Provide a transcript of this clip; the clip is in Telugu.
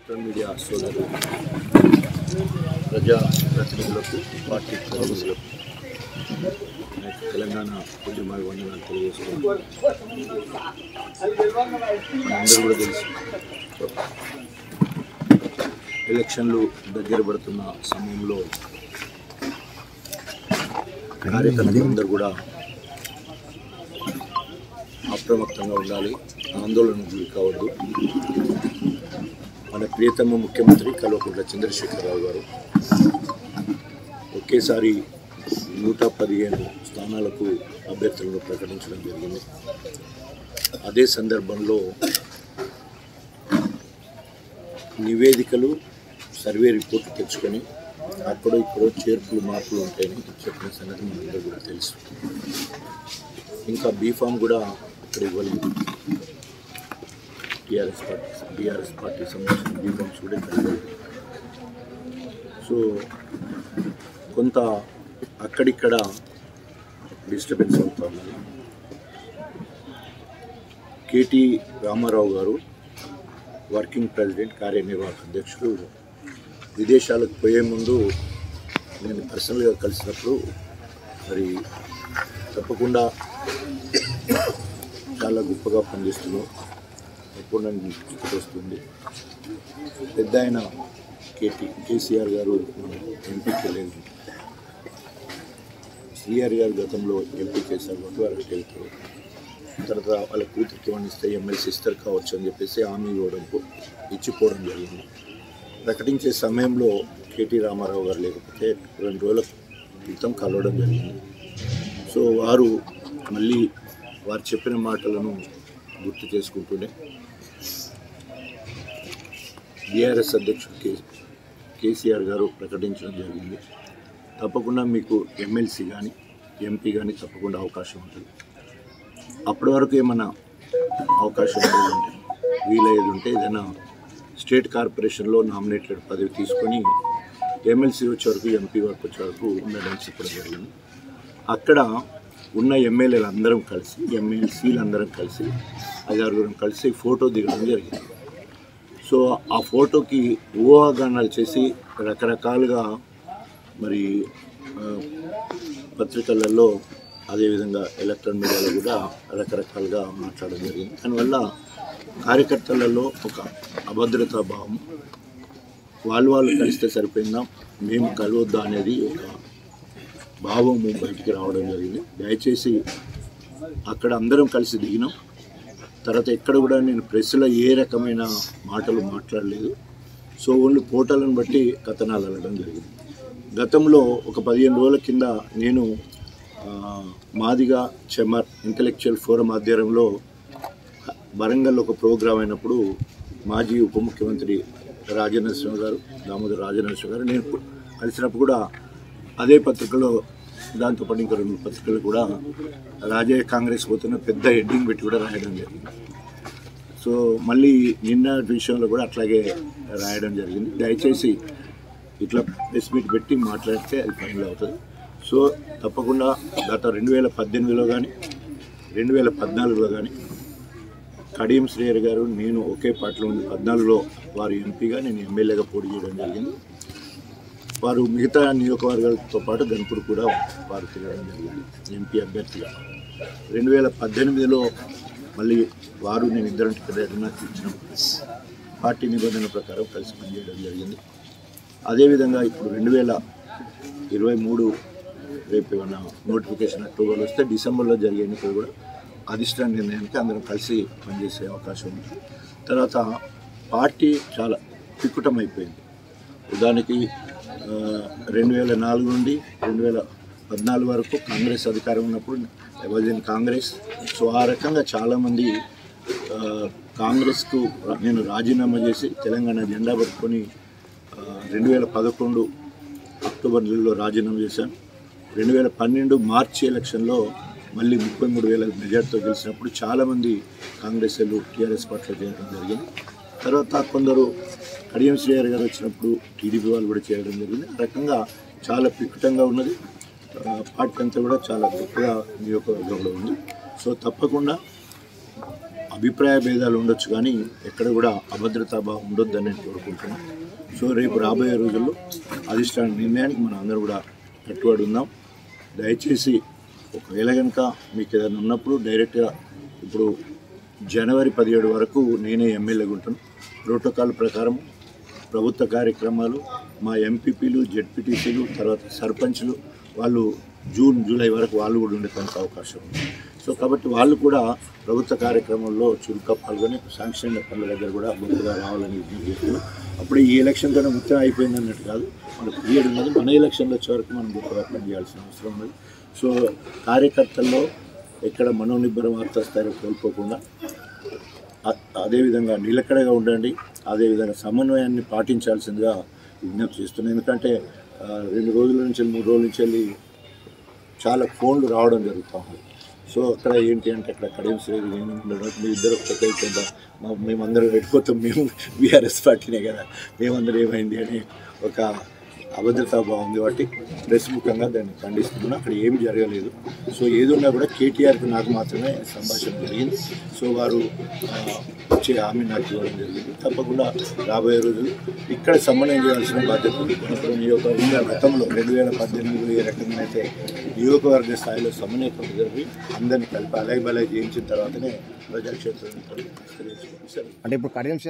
ఎలక్ట్రానిక్ మీడియా సోదరులు ప్రజా ప్రతినిధులకు పార్టీ ప్రతినిధులకు తెలంగాణ ఉద్యమాభివందనాలు తెలియజేస్తున్నాను. మనందరూ కూడా తెలుసు ఎలక్షన్లు దగ్గర పడుతున్న సమయంలో కార్యకర్తలందరూ కూడా అప్రమత్తంగా ఉండాలి, ఆందోళనకు గురి కావద్దు. మన ప్రియతమ ముఖ్యమంత్రి కల్వకుంట్ల చంద్రశేఖరరావు గారు ఒకేసారి 115 స్థానాలకు అభ్యర్థులను ప్రకటించడం జరిగింది. అదే సందర్భంలో నివేదికలు, సర్వే రిపోర్టు తెచ్చుకొని అక్కడో ఇక్కడో చేర్పులు మార్పులు ఉంటాయని చెప్పిన సంగతి మనందరూ కూడా తెలుసు. ఇంకా బీఫామ్ కూడా ఇక్కడ ఇవ్వలేదు. బీఆర్ఎస్ పార్టీ సంబంధించిన బీఫామ్స్ కూడా ఇక్కడ ఇవ్వలేదు. సో కొంత అక్కడిక్కడ డిస్టర్బెన్స్ అవుతా ఉన్నది. కేటీ రామారావు గారు వర్కింగ్ ప్రెసిడెంట్, కార్యనిర్వాహక అధ్యక్షుడు విదేశాలకు పోయే ముందు నేను పర్సనల్గా కలిసినప్పుడు మరి తప్పకుండా చాలా గొప్పగా పనిచేస్తున్నావు, తప్పకుండా గుర్తుకొస్తుంది. పెద్ద ఆయన కేసీఆర్ గారు ఎంపీకి వెళ్ళేది, శ్రీఆర్ గారు గతంలో ఎంపీ చేశారు కాబట్టి వారికి వెళ్తారు. తర్వాత వాళ్ళ కూతురికి ఇస్తే ఎమ్మెల్సీ ఇస్తారు కావచ్చు అని చెప్పేసి హామీ ఇచ్చిపోవడం జరిగింది. ప్రకటించే సమయంలో కేటీ రామారావు గారు లేకపోతే 2 రోజుల క్రితం కలవడం జరిగింది. సో వారు మళ్ళీ వారు చెప్పిన మాటలను గుర్తు చేసుకుంటూనే బీఆర్ఎస్ అధ్యక్షుడు కేసీఆర్ గారు ప్రకటించడం జరిగింది. తప్పకుండా మీకు ఎమ్మెల్సీ కానీ ఎంపీ కానీ తప్పకుండా అవకాశం ఉంటుంది. అప్పటి వరకు ఏమైనా అవకాశం ఉంటే వీలయ్యేది ఉంటే ఏదైనా స్టేట్ కార్పొరేషన్లో నామినేటెడ్ పదవి తీసుకొని ఎమ్మెల్సీ వచ్చే వరకు, ఎంపీ వరకు వచ్చే వరకు ఉండడానికి చెప్పడం జరిగింది. అక్కడ ఉన్న ఎమ్మెల్యేలు అందరం కలిసి, ఎమ్మెల్సీలు అందరం కలిసి, 5-6 కలిసి ఫోటో దిగడం జరిగింది. సో ఆ ఫోటోకి ఊహాగానాలు చేసి రకరకాలుగా మరి పత్రికలలో అదేవిధంగా ఎలక్ట్రానిక్ మీడియాలో కూడా రకరకాలుగా మాట్లాడడం జరిగింది. దానివల్ల కార్యకర్తలలో ఒక అభద్రతా భావం, వాళ్ళు కలిస్తే సరిపోయిందా, మేము కలవద్దా అనేది ఒక భావము బయటికి రావడం జరిగింది. దయచేసి అక్కడ అందరం కలిసి దిగినాం. తర్వాత ఎక్కడ కూడా నేను ప్రెస్లో ఏ రకమైన మాటలు మాట్లాడలేదు. సో ఓన్లీ ఫోటోలను బట్టి కథనాలు వెళ్ళడం జరిగింది. గతంలో ఒక 15 రోజుల కింద నేను మాదిగా చెమర్ ఇంటలెక్చువల్ ఫోరం ఆధ్వర్యంలో వరంగల్ ఒక ప్రోగ్రాం అయినప్పుడు మాజీ ఉప ముఖ్యమంత్రి రాజనరసింహ గారు, దామోదర్ రాజనరసింహ గారు నేను కలిసినప్పుడు కూడా అదే పత్రికలో, దాంతోపాటు ఇంకా 2 పత్రికలు కూడా రాజయ్య కాంగ్రెస్ పోతున్న పెద్ద హెడ్డింగ్ పెట్టి కూడా రాయడం జరిగింది. సో మళ్ళీ నిన్న విషయంలో కూడా అట్లాగే రాయడం జరిగింది. దయచేసి ఇట్లా ప్రెస్ మీట్ పెట్టి మాట్లాడితే అది ఫైనల్ అవుతుంది. సో తప్పకుండా గత 2018లో కానీ 2014లో కానీ కడియం శ్రీహరి గారు నేను ఒకే పార్టీలో ఉంది. 14లో వారు ఎంపీగా, నేను ఎమ్మెల్యేగా పోటీ చేయడం జరిగింది. వారు మిగతా నియోజకవర్గాలతో పాటు గన్పూర్ కూడా వారు తిరగడం జరిగింది ఎంపీ అభ్యర్థిగా. 2018లో మళ్ళీ వారు నేను ఇద్దరం టికెట్ నాకు ఇచ్చిన పార్టీ నిబంధన ప్రకారం కలిసి పనిచేయడం జరిగింది. అదేవిధంగా ఇప్పుడు 2023 రేపు ఏమైనా నోటిఫికేషన్ అక్టోబర్లో వస్తే డిసెంబర్లో జరిగే ఎన్నికలు కూడా అధిష్టాన నిర్ణయానికి అందరం కలిసి పనిచేసే అవకాశం ఉంది. తర్వాత పార్టీ చాలా వికృతమైపోయింది. ఉదాహరణకి 2004 నుండి 2014 వరకు కాంగ్రెస్ అధికారం ఉన్నప్పుడు ఎవరిని కాంగ్రెస్. సో ఆ రకంగా చాలామంది కాంగ్రెస్కు నేను రాజీనామా చేసి తెలంగాణ జెండా పట్టుకొని 2011 అక్టోబర్ నెలలో రాజీనామా చేశాను. 2012 మార్చి ఎలక్షన్లో మళ్ళీ 33,000 మెజార్టీతో గెలిచినప్పుడు చాలామంది కాంగ్రెస్ వాళ్ళు టీఆర్ఎస్ పార్టీలో చేయడం జరిగింది. తర్వాత కొందరు కడియం శ్రీహరి గారు వచ్చినప్పుడు టీడీపీ వాళ్ళు కూడా చేయడం జరిగింది. ఆ రకంగా చాలా వికృతంగా ఉన్నది. పార్టీ అంతా కూడా చాలా గొప్పగా నియోజకవర్గంలో ఉంది. సో తప్పకుండా అభిప్రాయ భేదాలు ఉండొచ్చు, కానీ ఎక్కడ కూడా అభద్రతాభావం ఉండొద్దని నేను కోరుకుంటున్నాను. సో రేపు రాబోయే రోజుల్లో అధిష్టాన నిర్ణయానికి మనం అందరూ కూడా కట్టుబడి ఉందాం. దయచేసి ఒకవేళ కనుక మీకు ఏదైనా ఉన్నప్పుడు డైరెక్ట్గా ఇప్పుడు జనవరి 17 వరకు నేనే ఎమ్మెల్యేగా ఉంటాను. ప్రోటోకాల్ ప్రకారం ప్రభుత్వ కార్యక్రమాలు మా ఎంపీపీలు, జెడ్పీటీసీలు, తర్వాత సర్పంచ్లు వాళ్ళు జూన్, జూలై వరకు వాళ్ళు కూడా ఉండేందుకు అవకాశం ఉంది. సో కాబట్టి వాళ్ళు కూడా ప్రభుత్వ కార్యక్రమంలో చురుగ్గా పాల్గొని శాంక్షన్ పనుల దగ్గర కూడా ముందుగా రావాలని విజ్ఞప్తి చేస్తున్నాం. అప్పుడు ఈ ఎలక్షన్తోనే మొత్తం అయిపోయింది అన్నట్టు కాదు, మన పీరియడ్ ఉన్నది. మన ఎలక్షన్లు వచ్చే వరకు మనం గొప్పగా పనిచేయాల్సిన అవసరం ఉన్నది. సో కార్యకర్తల్లో ఎక్కడ మనోనిబ్బరం వార్తాస్థాయిలో కోల్పోకుండా అదేవిధంగా నిలకడగా ఉండండి, అదేవిధంగా సమన్వయాన్ని పాటించాల్సిందిగా విజ్ఞప్తి చేస్తున్నాను. ఎందుకంటే 2 రోజుల నుంచి 3 రోజుల నుంచి వెళ్ళి చాలా ఫోన్లు రావడం జరుగుతూ ఉంది. సో అక్కడ ఏంటి అంటే అక్కడ కడియం శ్రేణి నేను ఉండడం, మీ ఇద్దరు ఒకటైపోయిందా, మేమందరం పెట్టుకోతాం, మేము బీఆర్ఎస్ పార్టీనే కదా, మేమందరం ఏమైంది అని ఒక అభద్రతా భావం కాబట్టి ప్రెస్ ముఖంగా దాన్ని ఖండిస్తున్నాను. అక్కడ ఏమి జరగలేదు. సో ఏదున్నా కూడా కేటీఆర్కి నాకు మాత్రమే సంభాషణ జరిగింది. సో వారు వచ్చే హామీ నాకు ఇవ్వడం జరిగింది. తప్పకుండా రాబోయే రోజులు ఇక్కడ సమన్వయం చేయాల్సిన బాధ్యత ఉంది. నియోజకవర్గంగా గతంలో 2018 ఏ రకంగా అయితే నియోజకవర్గ స్థాయిలో సమన్వయం జరిగి అందరినీ కలిపి అలై బలై చేయించిన తర్వాతనే ప్రజాక్షేత్రం అంటే ఇప్పుడు కడియం